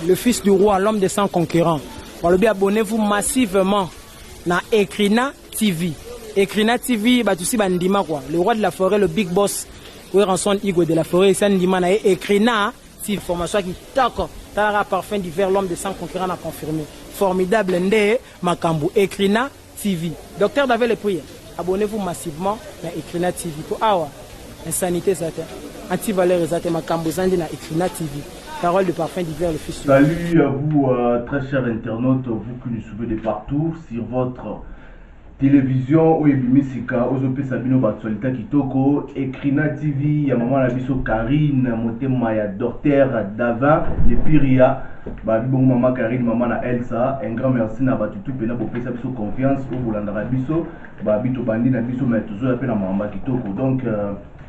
le fils du roi, l'homme des 100 concurrents. Abonnez-vous massivement na Ekrina TV. Ekrina TV, le roi de la forêt, le big boss, Ranson Igo de la forêt, c'est Ndima Ekrina TV, formation qui toque, Tara parfum d'hiver, l'homme des 100 concurrents a confirmé. Formidable Ndé, Makambu, Ekrina TV. Docteur David le prière, abonnez-vous massivement na Ekrina TV. Pour Awa, insanité, anti-valeur, Makambu Zandi na Ekrina TV. Parole de parfum d'hiver, le fils. Salut à vous, très chers internautes, vous qui nous suivez de partout sur votre télévision ou ebimisika ozope sabino batsolita kitoko Ekrina TV ya maman la biso Karine motema ya docteur Davin le Piria ba bon maman Karine maman na Elsa un grand merci na batutu pena bopesa biso confiance au bolandara biso ba bito bandi na biso mais toujours appel na maman kitoko donc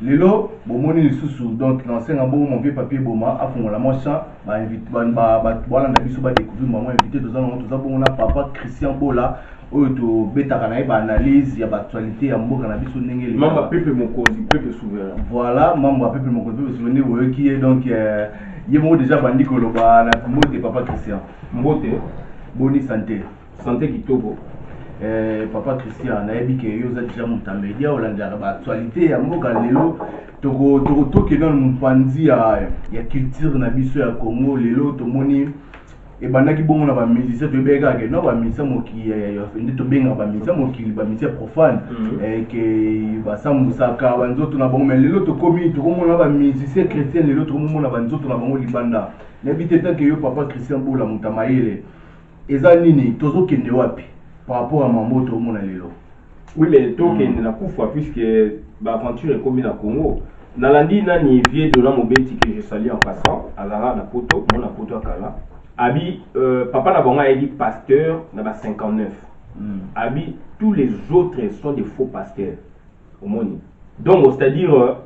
lelo bomoni lisusu donc l'ancien abo mon vieux papier boma afongola mocha ba invite ba bolanda biso ba découvrir maman invité tous bon na papa Christian Bola oto betaka na ba analyse ya actualité ya mboka na biso ndenge le mamba pepe mokozi pepe souverain voilà mamba pepe mokozi pepe souverain oyo qui est donc yemo déjà bandi koloba na mbote papa Christian mbote boni santé kitoko papa Christian na yebi ke yo za déjà mutamedia olanda ba actualité ya mboka lelo toko ke dans mpanzi ya culture na biso ya Congo lelo to moni et bandaki bongo na ba musicien to bega ke no ba musicien moki ndi to benga ba musicien moki ba musicien profane ke ba sambusaka banzoto na bongo mais lelo to komi to komona ba musicien chrétien lelo to komona banzoto na bongo libanda na biteta ke yo papa Christian Bola mutamayele eza nini tozo kende wapi par rapport à mambo to mona lelo. Oui mais to kende na kufa puisque ba aventure comme na Congo nalandi nani vie de la mobeti que je salue en passant à la poto mon poto akala Abi, papa n'a pas dit pasteur, n'a pas 59. Abi, tous les autres sont des faux pasteurs. Au monde. Donc, c'est-à-dire,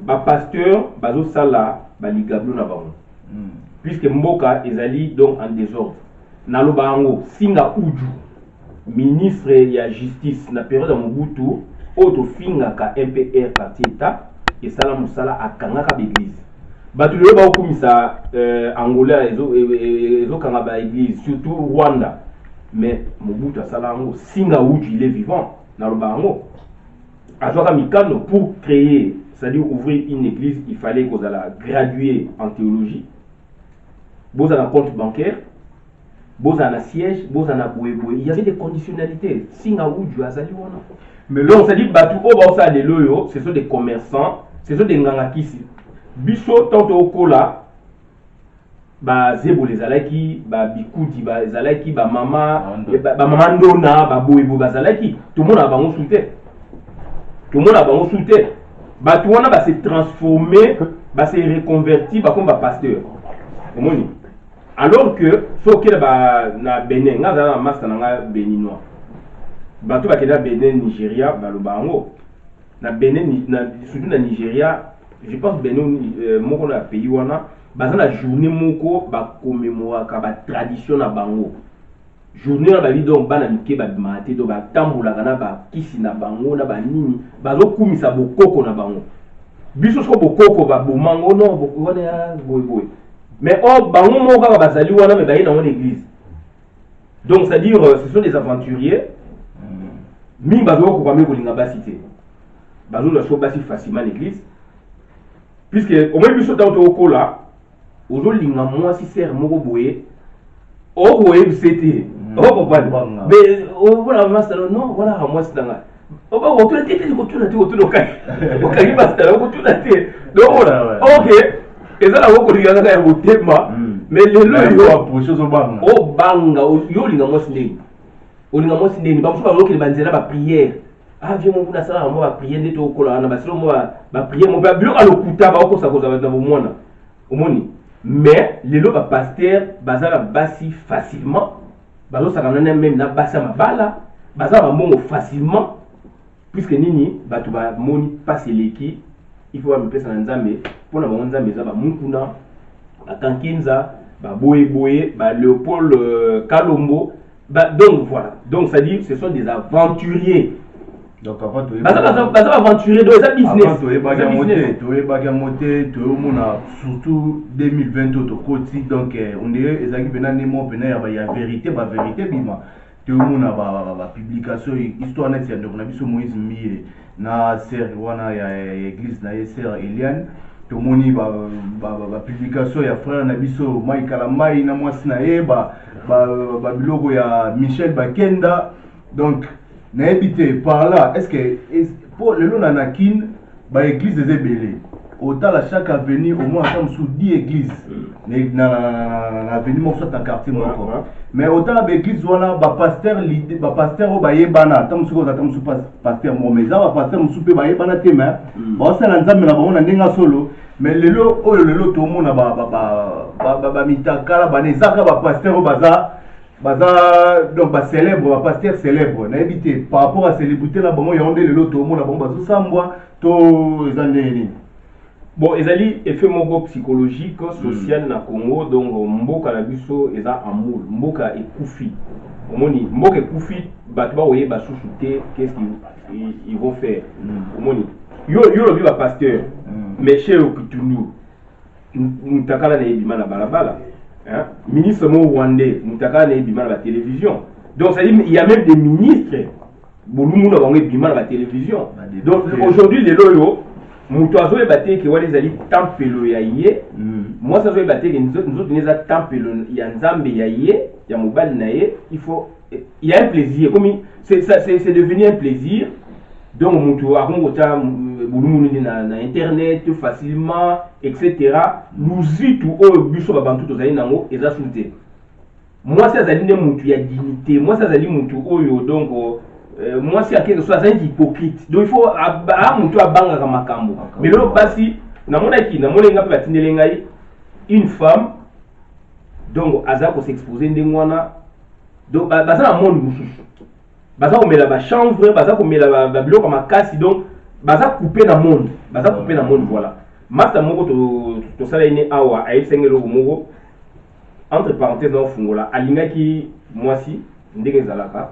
pasteur, bazo sala, ligablo na bango. Puisque Mboka ezali donc en désordre. Nalo bango, singa uju, ministre ya justice, na période de Mobutu, auto finga ka MPR parti état, et sala musala akanga ka l'église. Batulé ba okumisa Angola ezo kanga ba église surtout Rwanda mais Mobutu Salango singa uju il est vivant na lobango azoka mikano pour créer c'est-à-dire ouvrir une église il fallait qu'on alla graduer en théologie boza na compte bancaire boza na siège boza na boyeboy il y avait des conditionnalités singa uju azali wana mais là on s'est dit batu o ba ça de loyo ce sont des commerçants ce sont des ngangakisi biso tanto okola ba zebo les alaki ba bikuti ba zalaki ba mama ndona ba boyebo ba zalaki tout le monde a bango souté ba tout wana ba se transformer ba se reconvertir ba comme ba pasteur omoni alors que so ke ba na Benin nga za na master nga béninois ba to ba ke na Benin Nigeria ba lo bango na Benin na surtout na Nigeria je pense Benin moko na pays wana baza na journée moko ba commémorer ka ba tradition na bango journée na ba li donc bana mike ba maté do ba tambola kana ba kisi na bango na ba nini bazo kumisa bokoko na bango biso so bokoko ba bomango no bokoko ya boy mais bango moko ka bazali wana mais ba yi na l'église donc c'est à dire ce sont des aventuriers mi bazo ko kwa me kolinga basité bazo na so basi facilement l'église puisque au moins biso tanto okola ozolinga moi si ser moko boye o boye c'était papa mais voilà master non voilà moi c'est dans o ba ko tete ko tuna kai o kai master ko tuna te donc voilà OK et ça la ko linga ka ya tema mais le yo approcher zo banga o banga yo linga moi sindeni o linga moi sindeni ba musuka lokele banzela ba prière ah viens mon kuna sala mo ba prier ndeto okola na basilo mo ba prier mo ba bilo alokuta ba okosa koza na bomona omoni mais lelo ba pasteur bazala basi facilement bazo sakana même na basa mabala bazala mbongo facilement puisque nini batu ba moni passer leki il faut ba mpesa na nzambe pona ba nzambe za ba mukuna akankinza ba boye ba Léopold Kalombo donc voilà donc ça dit ce sont des aventuriers Donc avant de baza aventurer do eza business. Avant de bagammoté, surtout 2020 to koti donc on dirait ezaki pena nemo pena ya vérité bima. Tout le monde a publication histoire net ya ndoko na biso Moïse Mie na sœur wana ya église na sœur Eliane. Tout le monde ba publication ya frère na biso Mike Kalamai na mwasi na ye ba bilogo ya Michel Bakenda. Donc n'habité par là, est-ce que pour le long anakin, bah église des ébélés. Autant à chaque avenue, au moins comme sous 10 églises. Na avenue moi soit un quartier moi encore. Mais autant à l'église voilà, bah pasteur au baye bana, tant sous pasteur moi mais ça va pasteur sous pe baye bana tema. Bah ça l'ensemble na bon ndenga solo. Mais le lot tout le monde a ba mitakala ba nezaka ba pasteur au bazar. Donc célèbre pasteur célèbre n'a évité par rapport à célébrité là bon yonde le loto mon bon bazo sambwa to ezandeni bon ezali effet moko psychologique social na Congo donc mboka na biso eza amour mboka ekufi omoni mboka ekufi bato ba oye ba chouchouter qu'est-ce qu'ils vont faire omoni yo lobi ba pasteur mais chez okutunu mutakala na ebima na balabala. Hein? Ministre rwandais, Moutaka n'a pas la télévision. Donc ça dit il y a même des ministres, Boulou n'a pas la télévision. Donc aujourd'hui les loyaux, Moutazo est batté que les alliés tempelo yaye. Moi ça veut battre que nous autres nous a tempelo yanzambe yaye, yamobal naye. Il y a un plaisir, comme c'est devenu un plaisir. Donc Moutou a na internet facilement etc. Nous y tout au buso babantu to zali nango eza souté. Moi ça zali ne mutu ya dignité, moi ça zali mutu oyo donc moi c'est quelque chose un hypocrite. Donc il faut mutu abanga ka makambo. Mais lo basi na mona nga pe batindele ngai une femme donc aza ko s'exposer ndengwana donc baza na monde mususu. Baza ko mela ba chanvre, baza ko mela ba biloko makasi donc baza couper na monde voilà. Masta moko to sala ine awa ay sengelo moko entre parenthèses dans fungola alingaki mwasi ndenge zalaka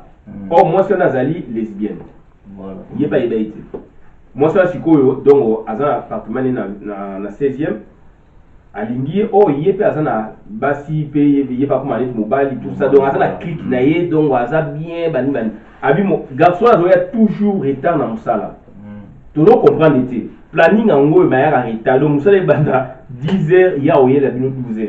mwasi na zali lesbienne voilà yeba ite mwasi sikoyo donc azana appartement na 16e alingi yepe azana basi pe yeba kuma net mobile tout ça donc azana clique na ye donc aza bien bani abi mo garçon azoya toujours retard na musala toujours comprendre été planning en gros mais à retard donc musala banda 10h ya oye la bino 12h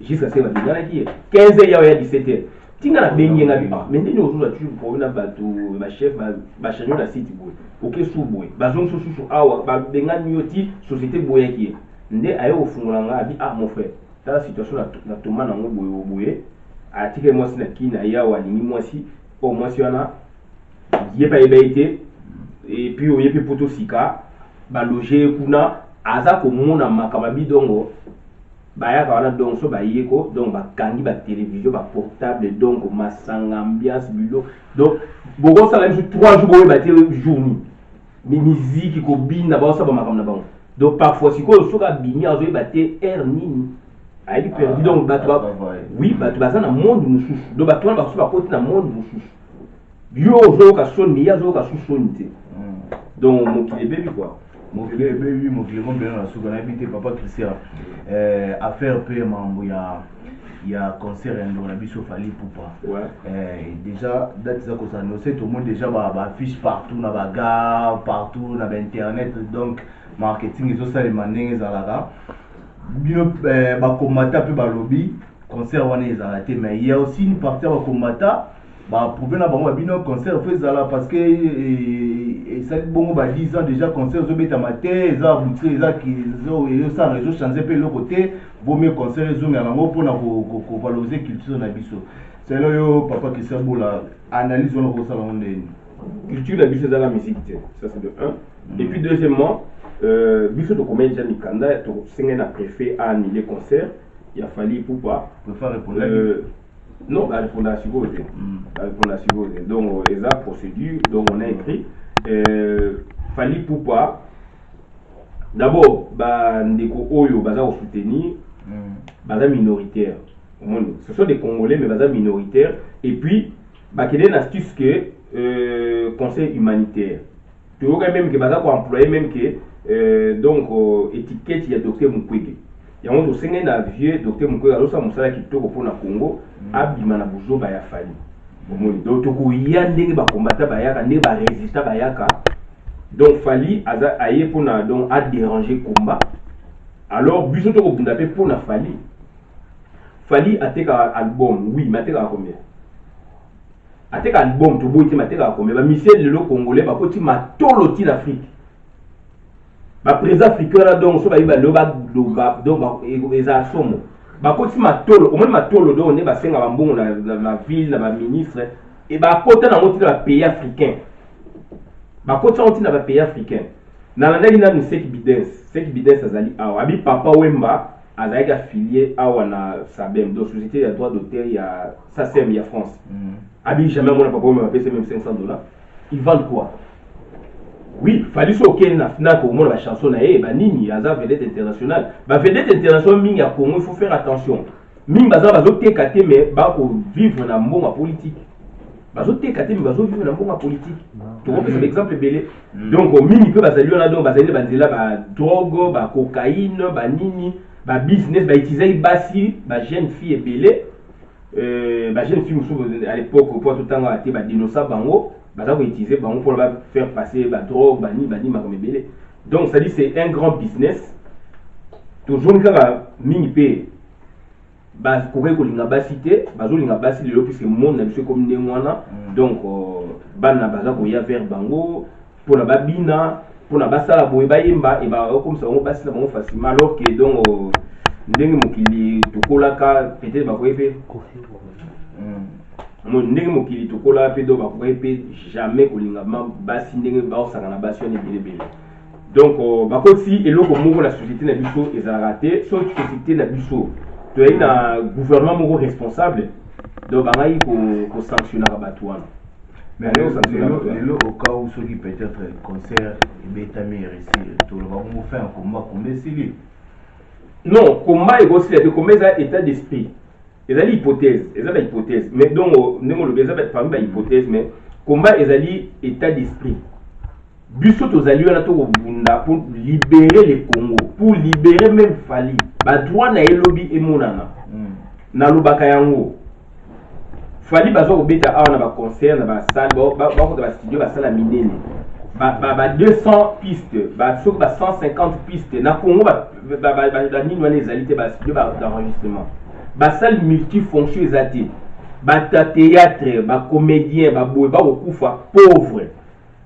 jusqu'à ce que bana qui 15h ya oye 17h tinga na benye nga biba mais ndeni ozo tu pour na bato ba chef ba chanyo na site boy OK sou boy bazong sou awa ba benga nyoti société boy qui ndé ayo ofungola nga abi mon frère ta situation na toma na ngo boy atike moi sina kina ya wa ni moi si moi si wana yepa été et puis au yepe poto sika ba loger kuna aza ko mona makamabi dongo baya ka wana donc so ba yeko donc ba kangi ba télévision ba portable donc masanga ambiance bilo donc bogo sala même 3 jours boye ba té journée mais musique ko bina ba sa ba makamna ba donc parfois siko so ka bini azo ba té air nini ayi perdu donc ba oui ba ça na monde mususu donc ba tona ba so ba côté na monde mususu yo zo ka soni ya zo ka soni donc mon qui est bébé quoi mon bébé mon clément bien la souga habité papa Christian affaire peu mambo ya concert en la biso fali poupa déjà date ça que ça nous c'est tout le monde déjà ba affiche partout na ba gare partout na internet donc marketing ils ont ça les manings à la bino ba combattant peu ba lobby concert wana ils arrêté mais il y a aussi une partie ba combattant bah pour bien avoir un concert fait ça parce que ça bon bah 10 ans déjà concert zo beta matin ça abouti ça qui ça réseau changer peu le côté vaut mieux concert zo mais alors pour na ko valoriser culture na biso c'est là yo papa qui sait bola analyse on ko ça on culture na biso dans la musique ça c'est de 1 et puis deuxièmement biso to comédien mikanda to singa na préfet à annuler concert il a fallu pour pas préfère répondre non, bah, répondre à la donc, les procédure, donc on a écrit, fallait pour pas. D'abord, bah, ndeko oyo, baza au soutenir, baza minoritaire. Ce sont des Congolais, mais baza minoritaire. Et puis, bah, quelle est l'astuce que conseil humanitaire. Tu vois même que baza ko employer même que donc étiquette ya docteur Mukwege. Il y a un dossier na vieux docteur Mukwege alors ça musala kitoko pour na Congo abima na buzo ba ya fali. Donc to ko ya ndenge ba combattre ba yaka ndenge ba résister ba yaka. Donc fali aza aye pour na donc a déranger combat. Alors buzo to ko bunda pe pour na fali. Fali ateka album oui, mais ateka combien? Ateka album to boiti mateka combien? Ba Michel le Congolais ba koti matolo ti l'Afrique. Ba président africain là donc so ba yiba loba donc eza somo. Ba koti matolo, au moins matolo do ne ba senga ba mbongo na ville na ba ministre et ba kota na moti na pays africain. Ba kota moti na ba pays africain. Na landaki na Seki Bidens azali awa. Abi papa Wemba azali affilié awa na Sabem donc société de droit d'auteur ya SACEM ya France. Abi jamais mon papa Wemba paye même $500. Ils vendent quoi? Oui, fallait so ok na fina ko mo la chanson na ba nini aza vedette internationale. Ba vedette internationale mingi ya Congo, il faut faire attention. Mingi baza bazo tekate mais ba ko vivre na mbonga politique. Bazo tekate mais bazo vivre na mbonga politique. Tu vois c'est l'exemple belé. Donc mingi peut bazali na donc bazali banzela ba drogue, ba cocaïne, ba nini, ba business, ba utiliser basi, ba jeune fille belé. Ba jeune fille musu à l'époque pour tout temps ate ba dinosaure bango. Bah ça utiliser bah on peut faire passer bah drogue bani comme belé. Donc ça dit c'est un grand business. Toujours quand mini p bah courir ko linga basité bah zo linga basi le puisque monde na biso comme ndengwana donc bana baza ko ya vers bango pour la babina pour la basala boye bayemba et bah comme ça on basi na bango facilement alors que donc ndenge mokili tokolaka peut-être ba ko epé mon ndenge mokili tokola pe do ba ko pe jamais kolinga ma basi ndenge ba osaka na basi on ebele. Donc ba ko si eloko moko la société na biso eza raté so société na biso to yi na gouvernement moko responsable donc ba ngai ko sanctionner bato wana. Mais le au cas où ceux qui peut-être concert betami réussi to le va faire un combat comme c'est non combat est aussi le combat ça état d'esprit. Ezali hypothèse, mais donc ndemo le beza parmi ba hypothèse mais combat ezali état d'esprit. Biso tozali wana to bunda pour libérer le Congo, pour libérer même Fali. Ba droit na elobi emonana. Na lobaka yango. Fali bazo obeta awa na ba concert na ba salle ba ko ba studio ba salle minene. Ba 200 pistes, ba so ba 150 pistes na Congo ba nini wana ezali te ba studio ba d'enregistrement. Ba salle multifonction ezati ba théâtre ba comédien ba boy ba okufa pauvre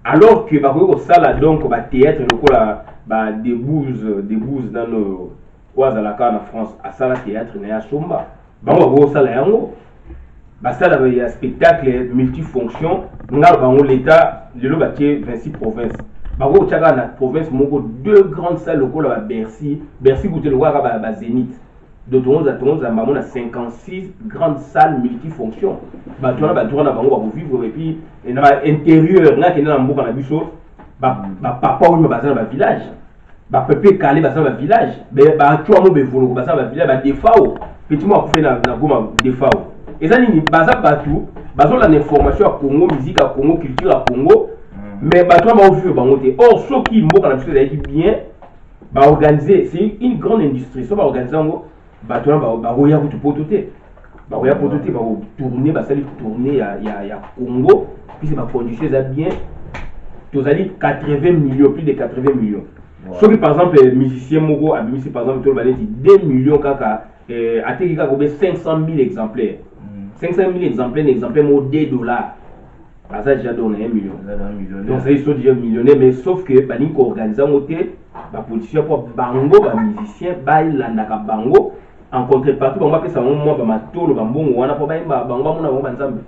alors que ba ko sala donc ba théâtre lokola ba débouze dans le kwaza la na France a sala théâtre na ya somba ba ko sala yango ba sala ba spectacle multifonction ngal ba l'état lelo ba tie 26 provinces ba ko tchaka na province moko deux grandes salles lokola ba Bercy goûter le ba Zénith. De Toronto à 56 grandes salles multifonctions. Batouana bango vivre et puis intérieur na kena na mboka na biso papa ou bazana ba village. Ba pepe calé bazana ba village. Ba tuwa mo bevolo bazana ba village ba defao. Petit mo akufé na goma defao. Ezali ni baza batu bazola information à Congo, musique à Congo, culture à Congo. Mais batouana ba vivre bango te. Or ceux qui mboka na biso ezali bien ba organiser, c'est une grande industrie. So ba organiser ngo batona ba roya ko pototé ba roya pototé ba tourner ba sali tourner ya Congo puis ba conditions ça bien tozali 80 millions plus de 80 millions so que par exemple musicien moko a mis par exemple to ba 2 millions kaka ateki ka ko 500 000 exemplaires 500 000 exemplaires mo $2 bah ça déjà donné 1 million donc ça ils sont déjà millionnaires mais sauf que ba ni ko organiser moté ba position pour bango ba musicien ba landaka bango en contrepartie on va que ça moi ba matolo ba mbongo wana po ba bango mona ba nzambe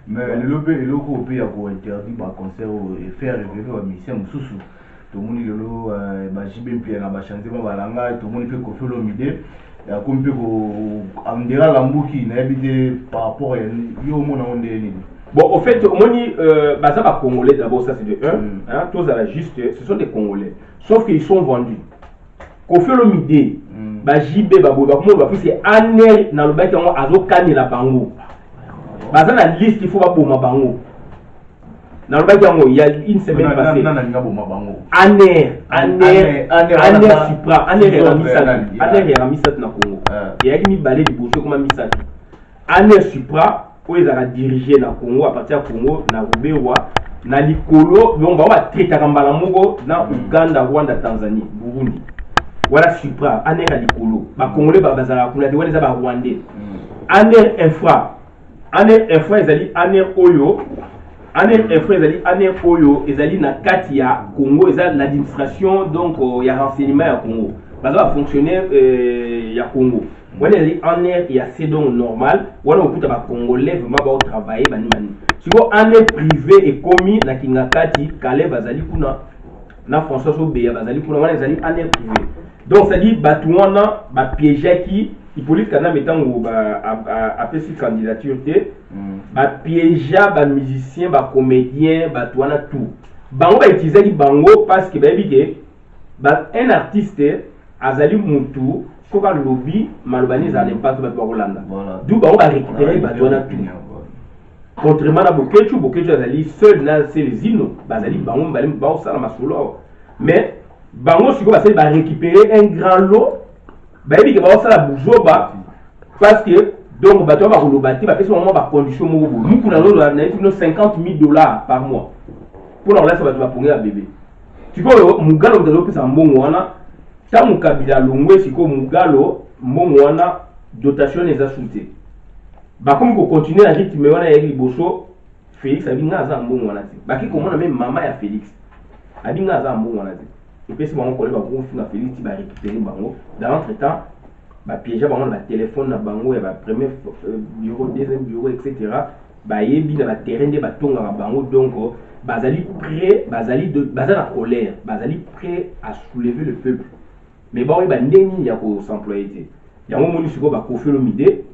mais le lobby eloko pe ya ko interdit ba concert et faire révéler ba musicien mususu to moni lelo ba jibe mpe na ba chanter ba balanga to moni pe ko felo mide ya ko mpe ko andera la mbuki na ebité par rapport à yo mona onde ni. Bon, au fait, moni baza ba congolais d'abord ça c'est de 1 hein tous à la juste ce sont des congolais sauf qu'ils sont vendus. Ko felo mide ba jibe ba boba ko ba plus aner na lobaki ngo azokani la bango baza na liste il faut ba boma bango Dans le bac, il y a une semaine passée. Aner Supra, Aner et Ramisat na Congo. Il y a qui balé du bousseau comme Misat. Aner Supra, où ils ont dirigé na Congo, à partir de Congo, na Rubewa, na Likolo, on va traiter Kambala Mogo, na Uganda, Rwanda, Tanzanie, Burundi. Voilà Supra, Aner à Likolo. Ba Congolais, ba Bazara, Koulade, voilà les Rwandais. Aner Infra, ils allaient Aner Oyo. Aner Infra, Aner Oyo, ils allaient na Katia, Congo, ils allaient l'administration, donc il y a renseignement à Congo. Parce que fonctionnaire, il y a Congo. Voilà, Aner, il y a c'est donc normal. Voilà, on peut avoir Congolais, vraiment, travailler, si vous Aner privé et commis, na Kingakati, Calais, Bazali Kuna, na François Obéa, Bazali Kuna, voilà, ils allaient Aner privé. Donc, ça dit, Batouana, piéger qui, il faut que nous mettons à faire cette candidature, piéger, musicien, comédien, Batouana, tout. Bango va utiliser les bango parce que un artiste, Azali Moutou, faut que le lobby, Malobani, ça n'aime pas tout le Hollande. D'où Bango va récupérer Batouana tout. Contrairement à Bokechu, Azali, seul, c'est les îles, Bazali, Bango, Bango, ça, la solo. Mais, Bango, si vous va récupérer un grand lot, il va faire la bougeoba parce que donc bateau va rouler va faire ce moment par condition nous pour nous 50 000 $ par mois pour leur laisser va pour un bébé tu vois mugalo de l'opé ça mbongo wana ta mukabila longwe siko mugalo mbongo wana dotation les assoultés ba comme ko continuer à rythme wana ya liboso Félix abinga za mbongo wana ti ba ki komona même maman ya Félix abinga za mbongo wana ti. Et puis, si on collègue va Félix, il va récupérer bango. Dans l'entretemps, il va piéger le téléphone, il y a premier bureau, deuxième bureau, etc. Il y a terrain de bâton bango. Donc, Bazali prêt, Bazali la colère, Bazali prêt à soulever le peuple. Mais bon, il y a des s'employer. Il y a un moment où il va confier le midé.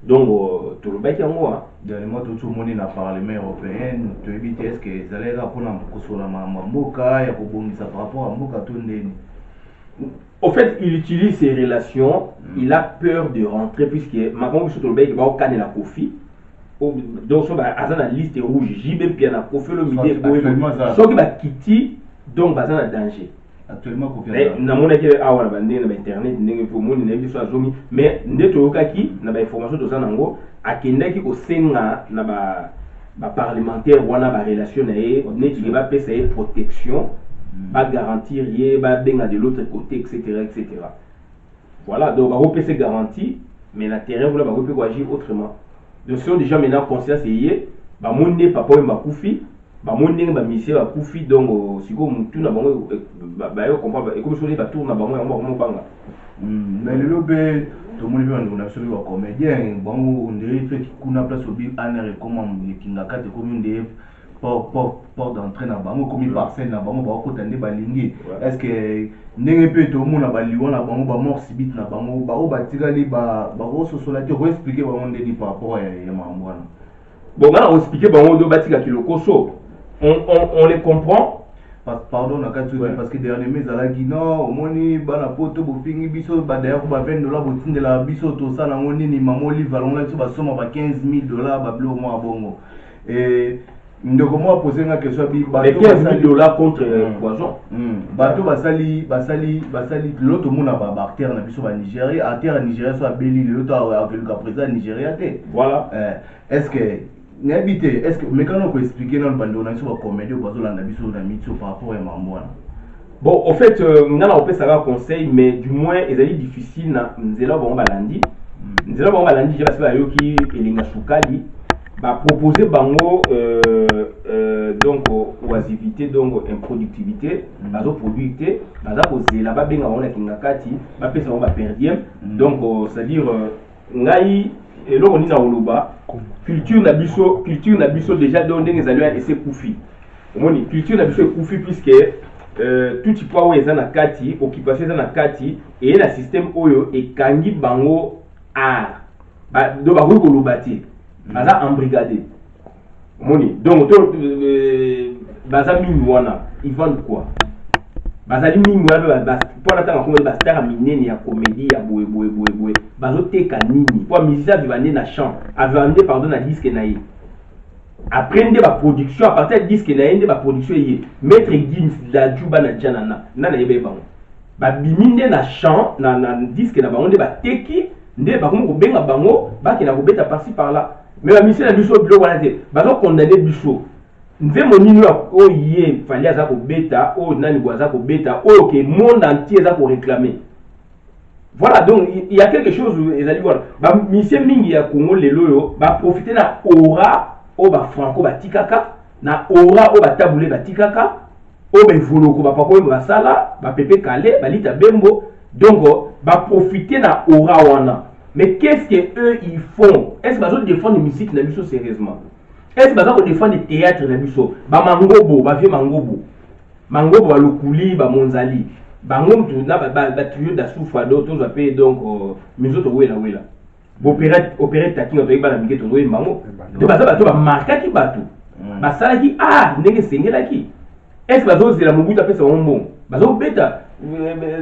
Donc, tout le bac est en moi. Dernièrement, tout le monde est dans le Parlement européen. Tu évites est-ce que ça allait rapporter à Mboka, il y a par rapport à Mboka tout le. Au fait, il utilise ses relations, il a peur de rentrer, puisque maintenant, sur le bac, il va au canne la Kofi. Donc, sur la liste rouge, j'y vais bien à Kofi le midé. Sauf qu'il va quitter, donc, il va danger. Actuellement, Kofi na mona ke awa na internet ndenge pour moni na biso azomi mais ndeto yokaki na ba information to zanango akendaki ko senga na ba parlementaire wana ba relation na ye neti ba pesa ye protection ba garantir ye ba benga de l'autre côté etc. Voilà donc ba repesa garantie mais la terrain voula ba repesa agir autrement donc si on déjà maintenant conscience yé ba monde papa mba kufi ba monde ba mission ba kufi donc siko mutu na bango ba yo comprendre et comme sur les bateaux na bango yango banga mais le lobé tout le monde on a sur le comédien bango on dirait fait kuna place au big aner comment kingaka te comme une porte d'entrée na bango comme parcelle na bango ba ko tande ba lingi est-ce que ndenge pe to mona ba liwa na bango ba mort subite na bango ba o ba tikali ba ko sosola te ko expliquer ba monde di par rapport ya mamwana bon on expliquer bango do batika kilokoso on les comprend. Pardon, parce que dernièrement, à la Guinée, au moni, bana poto, bofingi biso, d'ailleurs, $20 botin de la biso, tout ça, on ni maman livre, on l'a sur somme à $15 000, bablo moi bongo. Et nous comment poser une question mais $15 000 contre poison. Bateau basali, l'autre monde a bactère na biso ba Nigeria, à terre Nigeria soit béli, l'autre a le président Nigeria. Voilà. Est-ce que est-ce que mais quand on peut expliquer dans le bando on a sur comédie ou bazo la biso na mitso par rapport à mamwana. Bon, au fait, on peut savoir conseil, mais du moins, il est difficile na nzela bon balandi. Nzela bon balandi, je vais yo ki elinga sukali ba proposer bango donc oisivité donc improductivité, bazo productivité, baza kozela ba benga on kinga kati, ba pesa on ba perdiem. Donc c'est-à-dire ngai et là on est dans Oloba culture na biso déjà donc ndenge ezali ese kufi omoni culture na biso kufi puisque tout type wa eza na kati occupation eza na kati et la système oyo ekangi bango art do ba ko Oloba te baza embrigadé omoni donc to baza mimi wana ils vendent quoi bazali mingi wana pour la tanga comme ba star minene ya comédie ya boye bazo teka nini pour musicien vivande na chant avande pardon na disque na ye après nde ba production à partir de disque na nde ba production yé maître Gims la juba na janana na yebe bango ba biminde na chant na disque na bango nde ba teki nde ba ko benga bango ba ki na ko beta par-ci par là mais la mission na biso bilo wana te ba ko condamner biso nze monini o yé fallait aza ko beta o nani boza ko beta o que monde entier za ko réclamer. Voilà, donc il y a quelque chose ils allaient voir ba mission mingi ya Congo lelo yo ba profiter na aura o ba franco ba tikaka na aura o ba tabule ba tikaka o ba voloko ba pako ba sala ba pepe calé ba lita bembo donc ba profiter na aura wana. Mais qu'est-ce que eux ils font? Est-ce que ils défendent la musique na biso sérieusement? Est-ce que ils défendent le théâtre na biso? Ba mangobo ba vie mangobo ba lokuli ba monzali bango tu na ba trio da soufa d'autres on appelle donc miso to wela opérette takinga to ibana mike to zoe mango de baza ba marka ki batu basala ki ndenge sengela ki est-ce bazo zela mubuta pesa wombo bazo beta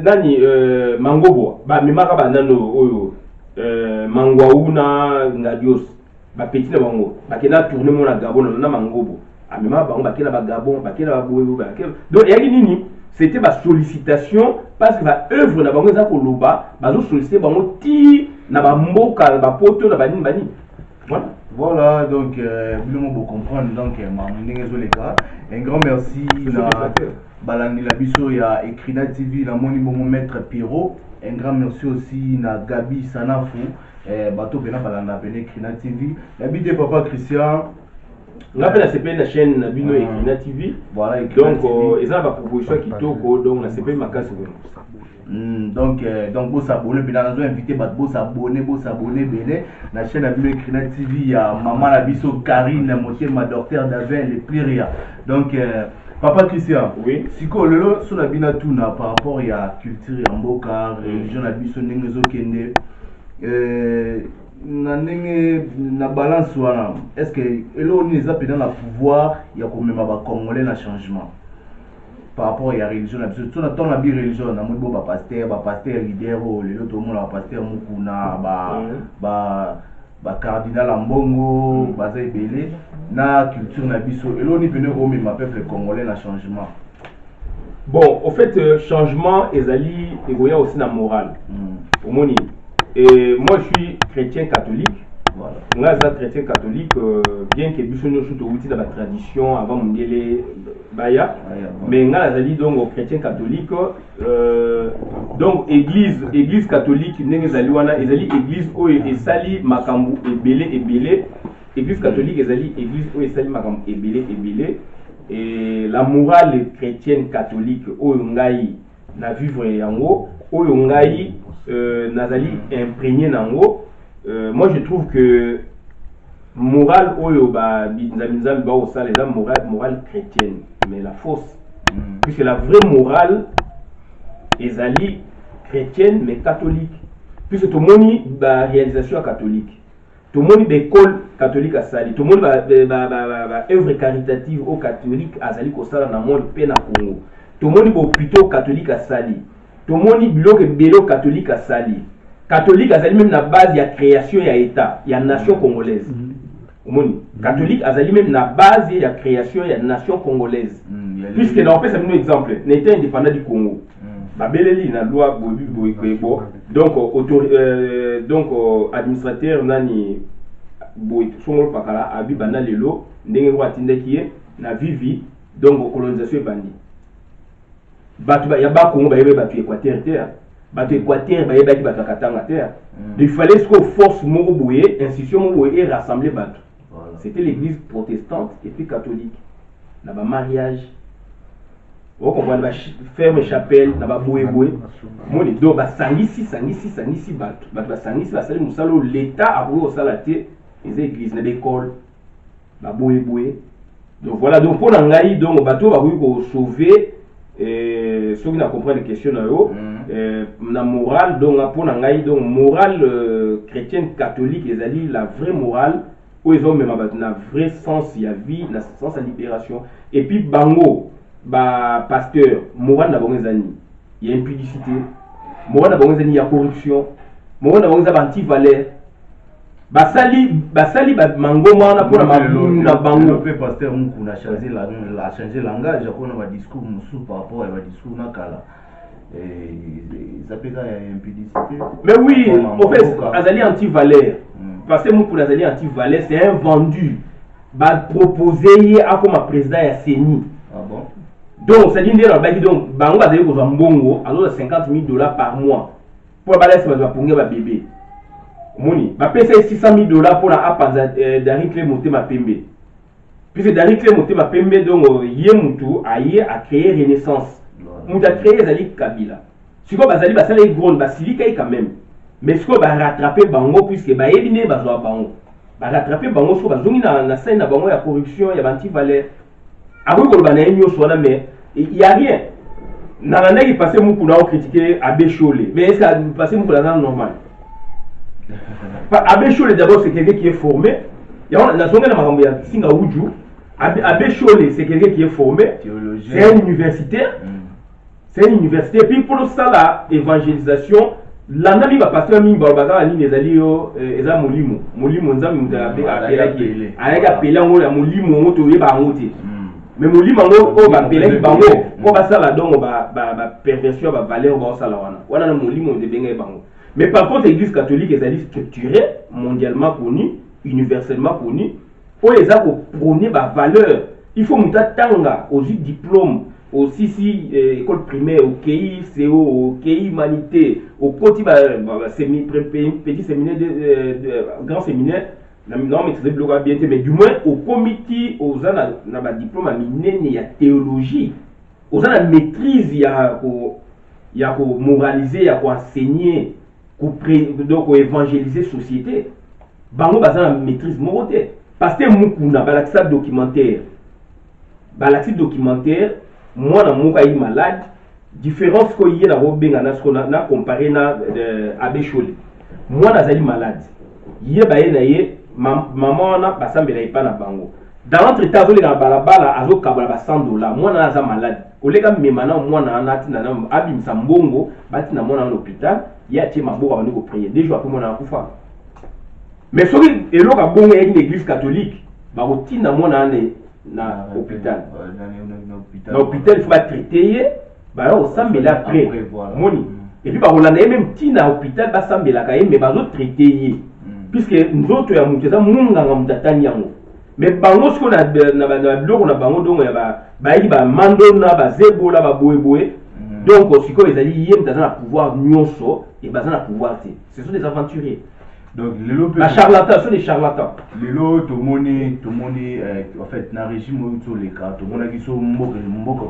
nani mangobo ba mimaka banano oyo mangwauna ngadios ba petit na bango bakena tourner mon na gabon na mangobo amema bango bakena ba gabon bakena ba boyo bakena donc yaki nini c'était ma sollicitation parce que ma œuvre na bango za koloba bazo solliciter bango ti na ba mboka ba poto na ba nini bani voilà donc vous pouvez comprendre donc un grand merci na balandi la biso ya Ekrina TV na moni bongo maître Pierrot. Un grand merci aussi na Gabi Sanafu bato pena balanda pena Ekrina TV la bide papa Christian on appelle la CP la chaîne Nabino Ekrina TV. Voilà, donc ils ont la proposition qui toko donc la CP makasi donc vous s'abonner puis nous invité vous s'abonner bene la chaîne Nabino Ekrina TV ya maman la biso Karine Motema docteur Davin le Pliria. Donc papa Christian, oui. Siko lelo sur la bina tuna par rapport à culture ya mboka religion na biso ndenge zokende na balance wana est-ce que elo ni za pena la pouvoir ya komema ba congolais na changement par rapport à religion na biso tout na ton na bi religion na mo ba pasteur leader o lelo to mo la pasteur mukuna ba cardinal ambongo baza ebele na culture na biso elo ni pena o mema peuple congolais na changement. Bon, au fait changement ezali egoya aussi na morale omoni. Et moi je suis chrétien catholique. Voilà. Moi je suis chrétien catholique, bien que biso no surtout outil dans la tradition avant mondele baya. Mais nga azali donc chrétien catholique. Donc église catholique ndenge ezali wana ezali église oyo esali makambu ebele. Église catholique ezali église oyo esali makambu ebele. Et la morale chrétienne catholique oyo ngai na vivre yango oyo ngai nazali imprégné nango. Moi je trouve que morale oyo ba nzambi ba osala les morale chrétienne mais la fausse puisque la vraie morale ezali chrétienne mais catholique puisque tout moni ba réalisation catholique tout moni ba école catholique asali tout moni ba œuvre caritative au catholique azali ko sala na monde pe na Congo tout moni ba hôpital catholique asali tout moni biloko belo catholique asali catholique azali même na base ya création ya état ya nation congolaise omoni catholique azali même na base ya création ya nation congolaise puisque na on peut ça un exemple n'était indépendant du Congo babeleli na loi boyebo donc administrateur nani boy songolo pakala abi bana lelo ndenge ko atindaki na vivi donc colonisation bandi batu ya ba Congo ba yebe batu Équateur terre batu Équateur ba yeba ki batu katanga terre il fallait que force moko boye institution moko boye et rassembler batu. C'était l'église protestante et puis catholique na ba mariage on comprend ba ferme chapelle na ba boye moni do ba sangisi batu ba sangisi ba sali musalo l'état a voulu au salate les églises na l'école ba boye donc voilà donc pour ngai donc bato ba ko sauver ceux qui n'a comprendre les questions na yo na morale donc pour ngai donc morale chrétienne catholique ezali la vraie morale où ils ont même na vrai sens ya vie na sens à libération et puis bango ba pasteur morale na bango ezani il y a impudicité morale na bango ezani ya corruption morale na bango ezaba anti-valeur basali mangoma na pour na bango le pasteur Moukou a changé langage on a discours musu par rapport à discours na kala et ça peut être impudicité. Mais oui, en fait azali anti-valeur. Pasteur Moukou azali anti-valeur, c'est un vendu. Ba proposer à comme président ya CENI. Ah bon? Donc ça dit donc bango bazali ko mbongo alors $50,000 par mois. Pour balayer ça va pour ba bébé. Moni, ma paye $600,000 pour la apanza Dari Clé Motema Pembe. Puisque Dari Clé Motema Pembe donc Yemutu a créé Renaissance. Mouta a créé Zali Kabila. Si quoi bazali basala grande basilica quand même. Mais ce qu'on va rattraper bango puisque ba ebine bazwa bango. Ba rattraper bango so bazongi na scène na bango ya corruption ya anti-valeur. Ako ko bana enyo so na mais il y a rien. Nana qui passait beaucoup na critiquer Abbé Cholé. Mais est-ce que passer beaucoup là normal? Abbé Cholé d'abord c'est quelqu'un qui est formé. Il y a la zone de Maramboya Singa Oudjou. Abbé Cholé c'est quelqu'un qui est formé. C'est un universitaire. C'est une université. Puis pour ça la évangélisation, l'année va passer un mingi barbaga ni les alliés eza molimo nzambi muta apelaki ayaka apela ngo ya molimo moto yeba ngote. Mais molimo ngo ba apelaki bango ko basala donc ba perversion ba valeur ba osala wana na molimo de benga bango. Mais par contre, l'Église catholique est structurée, mondialement connue, universellement connue, pour les gens qui prônent des valeurs. Il faut monter tanga aux diplômes, aux CICI, école primaire, au KI, CO, au KI humanité, au petit séminaire, grand séminaire, non mais c'est bien, mais du moins au comité, aux gens na diplôme à miner, il y a théologie, aux gens la maîtrise, il y a moraliser, il y a enseigner. Donc évangéliser société bango baza maîtrise moroté parce que mukuna balakisa documentaire moi na muka yi malade différence ko yé na robenga nasko na comparer na Abbé Cholé moi nazali malade yé baye na ye maman na basambela ipa na bango dans l'entretemps zo le balabala azo kabola ba $100 moi na za malade olega memana moi na nati na abimisa mbongo bati na mona na hôpital ya tie maboko abandi ko prier 2 jours après mona akufa mais soki eloka bongo ya l'église catholique ba kotina mona na hôpital na hôpital il faut pas traiter ba au sambela après moni et puis ba kolanda même tina hôpital ba sambela ka mais ba zo traiter puisque nzoto ya mutu za munga ngamtatani yango mais bango ce qu'on a na biloko na bango donc ya ba yi ba mandona ba zebola ba boyeboye donc siko ezali yé mutazana pouvoir nyonso et bazana pouvoir te ce sont des aventuriers donc lelo la charlatan sont des charlatans lelo to moni en fait na régime où les cas to mona ki so mboka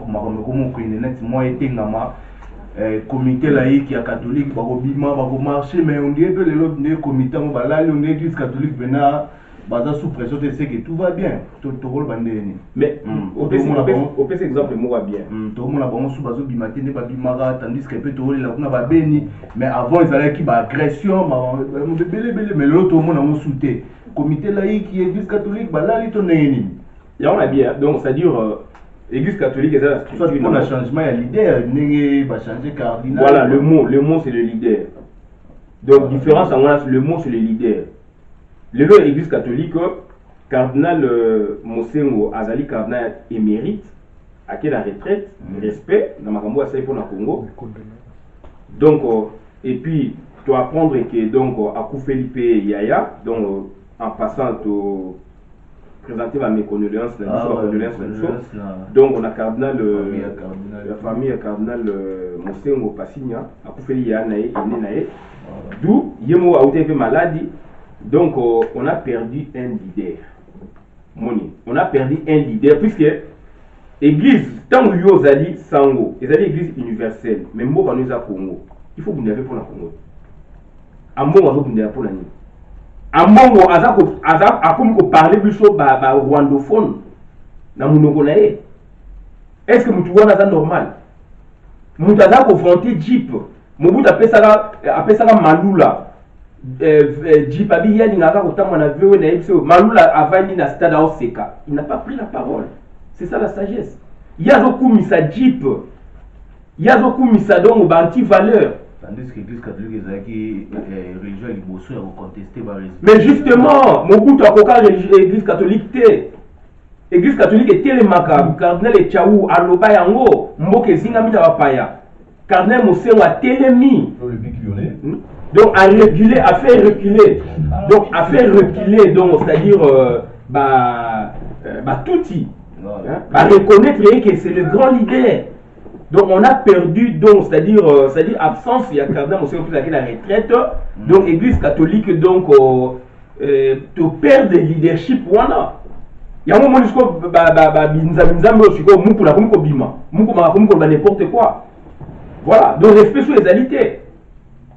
kuma ko mo ko net moi etengama comité laïque ya catholique ba ko bima ba ko marcher mais on dit que lelo ne comité mo balali on église catholique bena baza sous pression de ce que tout va bien to rôle bandeni mais au PC exemple moi va bien to mona bango sous bazo bimate ne ba bimara tandis que peut to rôle la kuna ba beni mais avant ils allaient qui ba agression ba belé mais l'autre mona mo souté comité laïque église catholique balali to neni ya on a bien donc c'est à dire église catholique est la structure pour le changement il y a leader nenge ba changer cardinal voilà le mot c'est le leader donc différence en le mot c'est le leader. L'église catholique, cardinal Mosengo Azali, cardinal émérite, à quelle retraite, respect, dans ma cambo à Congo. Donc, et puis, tu vas apprendre que donc, à Koufelipe Yaya, donc, en passant, tu présenter mes condoléances, donc, on a cardinal, la famille cardinal Mosengo Passigna, à Koufeli Yaya, d'où Yemo a été maladie. Donc, on a perdu un leader. Moni, on a perdu un leader puisque l'église, tant que vous avez Sango, les l'église universelle, même si nous avons Congo, il faut que vous ayez pour la Congo. Ambo, vous avez pour la nuit. Ambo, vous parler plus sur rwandophone. Est-ce que vous avez normal? Vous avez confronté Jeep. Vous avez appelé ça Malula. Jipabi yani ngaka kotama na vewe na ebiso malula avandi na stade au seka il n'a pas pris la parole c'est ça la sagesse yazo kumisa Jeep yazo kumisa donc ba anti valeur tandis que l'église catholique ezalaki religion ya liboso ya koconteste barésultat. Mais justement mobutu akoka église catholique te. Église catholique etelemaka cardinal Echaou aloba yango mboka ezingami na bapaya. Cardinal Mosengo atelemi. Le Bic Lyonnais. Donc à reculer, à faire reculer. Donc à faire reculer, donc c'est-à-dire touti. À reconnaître que c'est le grand leader. Donc on a perdu, donc c'est-à-dire absence, il y a cardinal Mosengo qui a la retraite. Donc église catholique donc te perd le leadership wana. Il y a un moment jusqu'au binzambe jusqu'au mukula comme bima. Mukuma comme n'importe quoi. Voilà, donc respect sur les alités.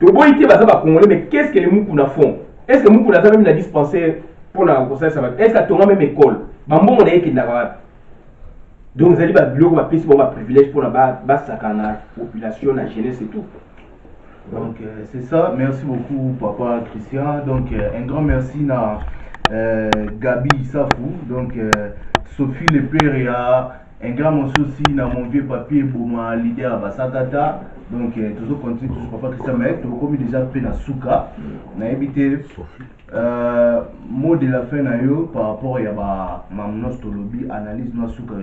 Mais qu'est-ce que les Moukouna font? Est-ce que Moukouna a même la dispensé pour la grossesse? Est-ce que tu as même école? Donc, vous allez avoir un privilège pour la population, la jeunesse et tout. Donc, c'est ça. Merci beaucoup, papa Christian. Donc, un grand merci à Gabi Safou. Donc, Sophie Lepere. Un grand morceau aussi dans mon vieux papier pour ma leader Basatata. Donc, toujours continue, toujours papa Christian, mais tu as commis déjà peine à Souka. On a évité mot de la fin par rapport à ma lobby analyse de Souka.